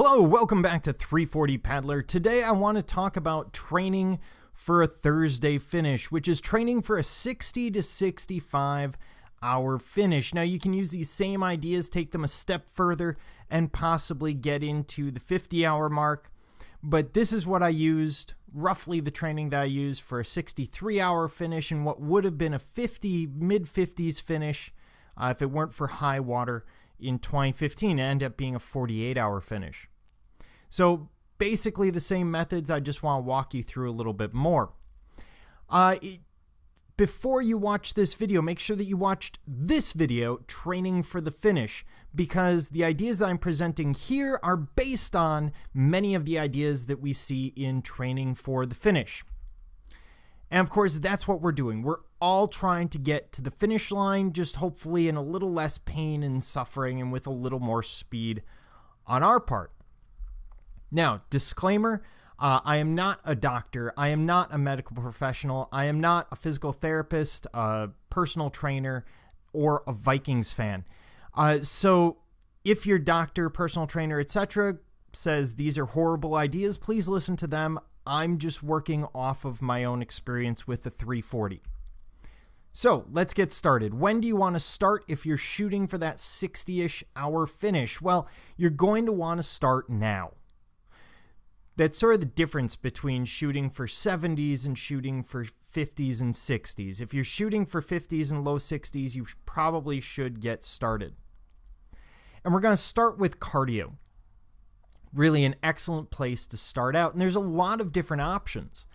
Hello, welcome back to 340 Paddler. Today I want to talk about training for a Thursday finish, which is training for a 60 to 65 hour finish. Now you can use these same ideas, take them a step further, and possibly get into the 50-hour mark. But this is what I used, roughly the training that I used for a 63-hour finish and what would have been a mid-50s finish if it weren't for high water in 2015. It ended up being a 48-hour finish. So basically the same methods, I just want to walk you through a little bit more. Before you watch this video, make sure that you watched this video, Training for the Finish, because the ideas I'm presenting here are based on many of the ideas that we see in Training for the Finish. And of course, that's what we're doing. We're all trying to get to the finish line, just hopefully in a little less pain and suffering and with a little more speed on our part. Now, disclaimer, I am not a doctor. I am not a medical professional. I am not a physical therapist, a personal trainer, or a Vikings fan. So if your doctor, personal trainer, etc. says these are horrible ideas, please listen to them. I'm just working off of my own experience with the 340. So let's get started. When do you want to start if you're shooting for that 60-ish hour finish? Well, you're going to want to start now. That's sort of the difference between shooting for 70s and shooting for 50s and 60s. If you're shooting for 50s and low 60s, you probably should get started. And we're going to start with cardio. Really an excellent place to start out. And there's a lot of different options.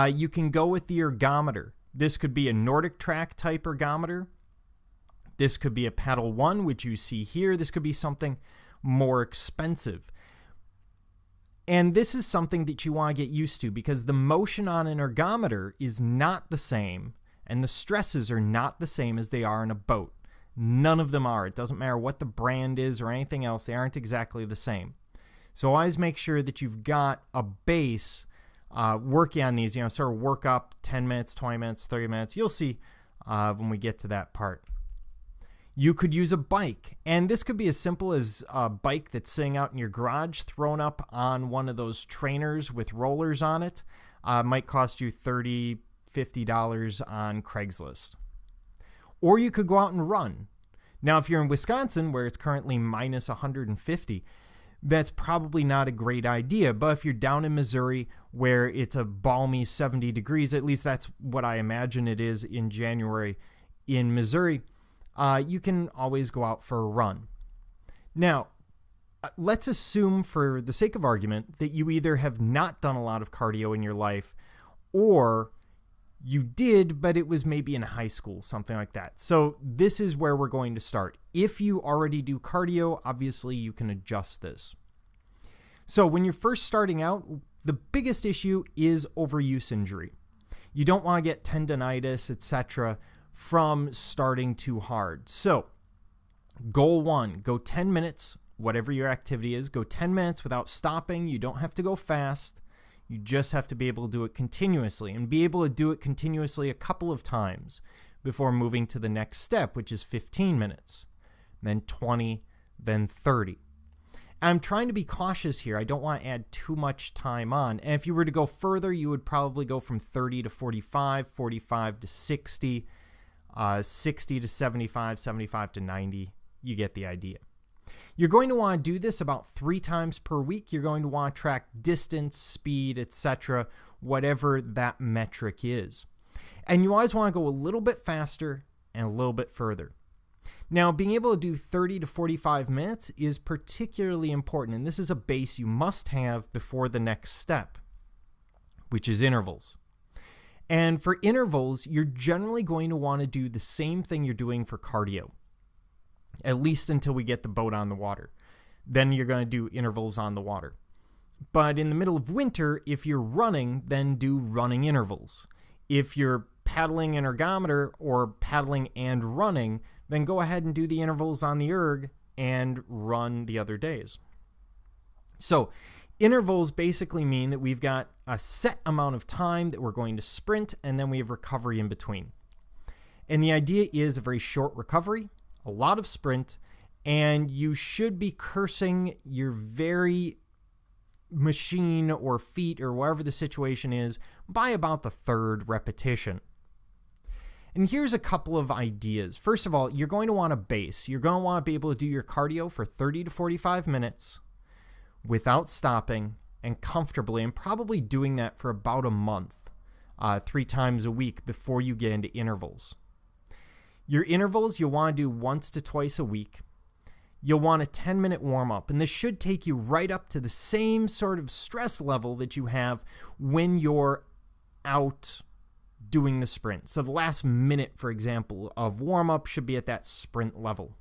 You can go with the ergometer. This could be a Nordic Track type ergometer. This could be a Paddle One, which you see here. This could be something more expensive. And this is something that you want to get used to because the motion on an ergometer is not the same and the stresses are not the same as they are in a boat. None of them are. It doesn't matter what the brand is or anything else. They aren't exactly the same. So always make sure that you've got a base working on these, sort of work up 10 minutes, 20 minutes, 30 minutes. You'll see when we get to that part. You could use a bike, and this could be as simple as a bike that's sitting out in your garage, thrown up on one of those trainers with rollers on it. Might cost you $30, $50 on Craigslist. Or you could go out and run. Now, if you're in Wisconsin, where it's currently minus 150, that's probably not a great idea. But if you're down in Missouri, where it's a balmy 70 degrees, at least that's what I imagine it is in January in Missouri, you can always go out for a run. Now, let's assume for the sake of argument that you either have not done a lot of cardio in your life or you did, but it was maybe in high school, something like that. So this is where we're going to start. If you already do cardio, obviously you can adjust this. So when you're first starting out, the biggest issue is overuse injury. You don't want to get tendonitis, etc., from starting too hard. So goal one, go 10 minutes, whatever your activity is, go 10 minutes without stopping. You don't have to go fast. You just have to be able to do it continuously and be able to do it continuously a couple of times before moving to the next step, which is 15 minutes, then 20, then 30. I'm trying to be cautious here. I don't want to add too much time on. And if you were to go further, you would probably go from 30 to 45, 45 to 60, 60 to 75, 75 to 90. You get the idea. You're going to want to do this about 3 times per week. You're going to want to track distance, speed, etc., whatever that metric is. And you always want to go a little bit faster and a little bit further. Now, being able to do 30 to 45 minutes is particularly important, and this is a base you must have before the next step, which is intervals. And for intervals, you're generally going to want to do the same thing you're doing for cardio, at least until we get the boat on the water. Then you're going to do intervals on the water. But in the middle of winter, if you're running, then do running intervals. If you're paddling an ergometer or paddling and running, then go ahead and do the intervals on the erg and run the other days. So intervals basically mean that we've got a set amount of time that we're going to sprint, and then we have recovery in between. And the idea is a very short recovery, a lot of sprint, and you should be cursing your very machine or feet or wherever the situation is by about the third repetition. And here's a couple of ideas. First of all, you're going to want a base. You're going to want to be able to do your cardio for 30 to 45 minutes without stopping and comfortably, and probably doing that for about a month, 3 times a week before you get into intervals. Your intervals you'll want to do once to twice a week. You'll want a 10-minute warm-up, and this should take you right up to the same sort of stress level that you have when you're out doing the sprint. So the last minute, for example, of warm-up should be at that sprint level.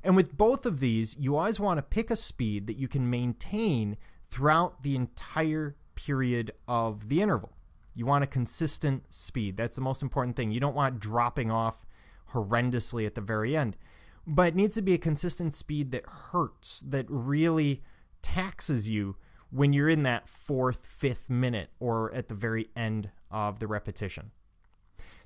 And with both of these, you always want to pick a speed that you can maintain throughout the entire period of the interval. You want a consistent speed. That's the most important thing. You don't want dropping off horrendously at the very end. But it needs to be a consistent speed that hurts, that really taxes you when you're in that 4th, 5th minute or at the very end of the repetition.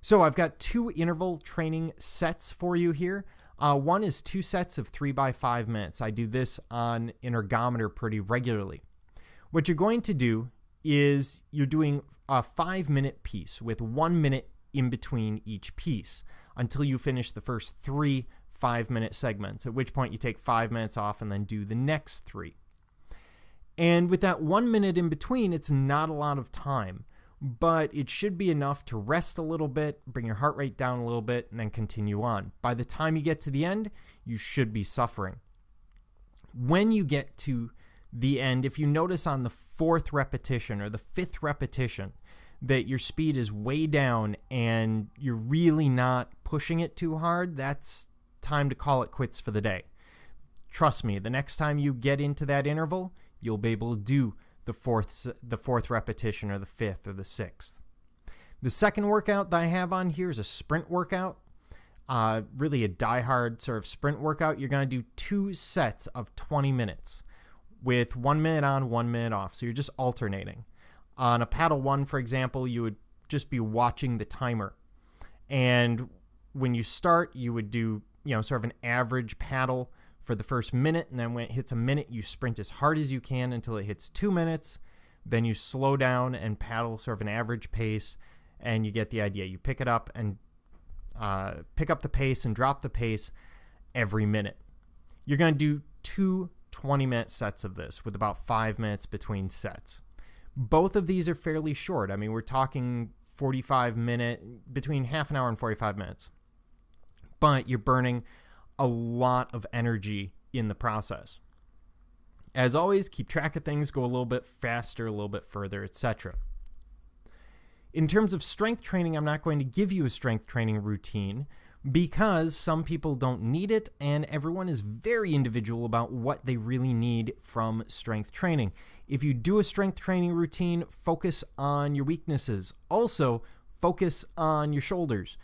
So I've got 2 interval training sets for you here. One is 2 sets of 3 by 5 minutes. I do this on an ergometer pretty regularly. What you're going to do is you're doing a 5-minute piece with 1 minute in between each piece until you finish the first 3 5-minute segments, at which point you take 5 minutes off and then do the next 3. And with that 1 minute in between, it's not a lot of time, but it should be enough to rest a little bit, bring your heart rate down a little bit, and then continue on. By the time you get to the end, you should be suffering. When you get to the end, if you notice on the 4th repetition or the 5th repetition that your speed is way down and you're really not pushing it too hard, that's time to call it quits for the day. Trust me, the next time you get into that interval, you'll be able to do the fourth repetition or the 5th or the 6th. The second workout that I have on here is a sprint workout. Really a die-hard sort of sprint workout. You're going to do 2 sets of 20 minutes with 1 minute on, 1 minute off. So you're just alternating. On a paddle 1, for example, you would just be watching the timer. And when you start, you would do sort of an average paddle for the first minute, and then when it hits a minute, you sprint as hard as you can until it hits 2 minutes. Then you slow down and paddle sort of an average pace, and you get the idea. You pick it up and pick up the pace and drop the pace every minute. You're going to do 2 20-minute sets of this with about 5 minutes between sets. Both of these are fairly short. I mean, we're talking 45-minute, between half an hour and 45 minutes. But you're burning a lot of energy in the process. As always, keep track of things, go a little bit faster, a little bit further, etc. In terms of strength training, I'm not going to give you a strength training routine because some people don't need it and everyone is very individual about what they really need from strength training. If you do a strength training routine, focus on your weaknesses. Also, focus on your shoulders,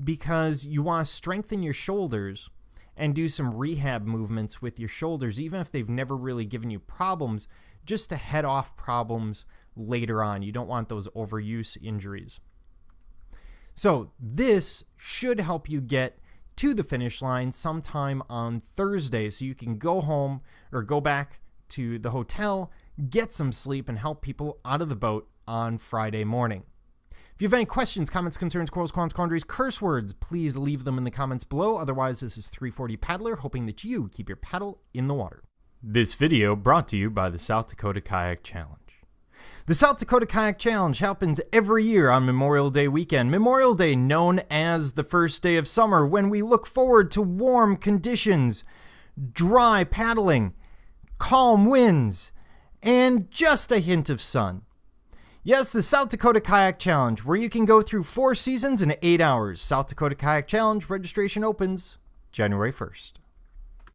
because you want to strengthen your shoulders and do some rehab movements with your shoulders, even if they've never really given you problems, just to head off problems later on. You don't want those overuse injuries. So this should help you get to the finish line sometime on Thursday, so you can go home or go back to the hotel, get some sleep, and help people out of the boat on Friday morning. If you have any questions, comments, concerns, quarrels, qualms, quandaries, curse words, please leave them in the comments below. Otherwise, this is 340 Paddler, hoping that you keep your paddle in the water. This video brought to you by the South Dakota Kayak Challenge. The South Dakota Kayak Challenge happens every year on Memorial Day weekend. Memorial Day, known as the first day of summer, when we look forward to warm conditions, dry paddling, calm winds, and just a hint of sun. Yes, the South Dakota Kayak Challenge, where you can go through 4 seasons in 8 hours. South Dakota Kayak Challenge registration opens January 1st.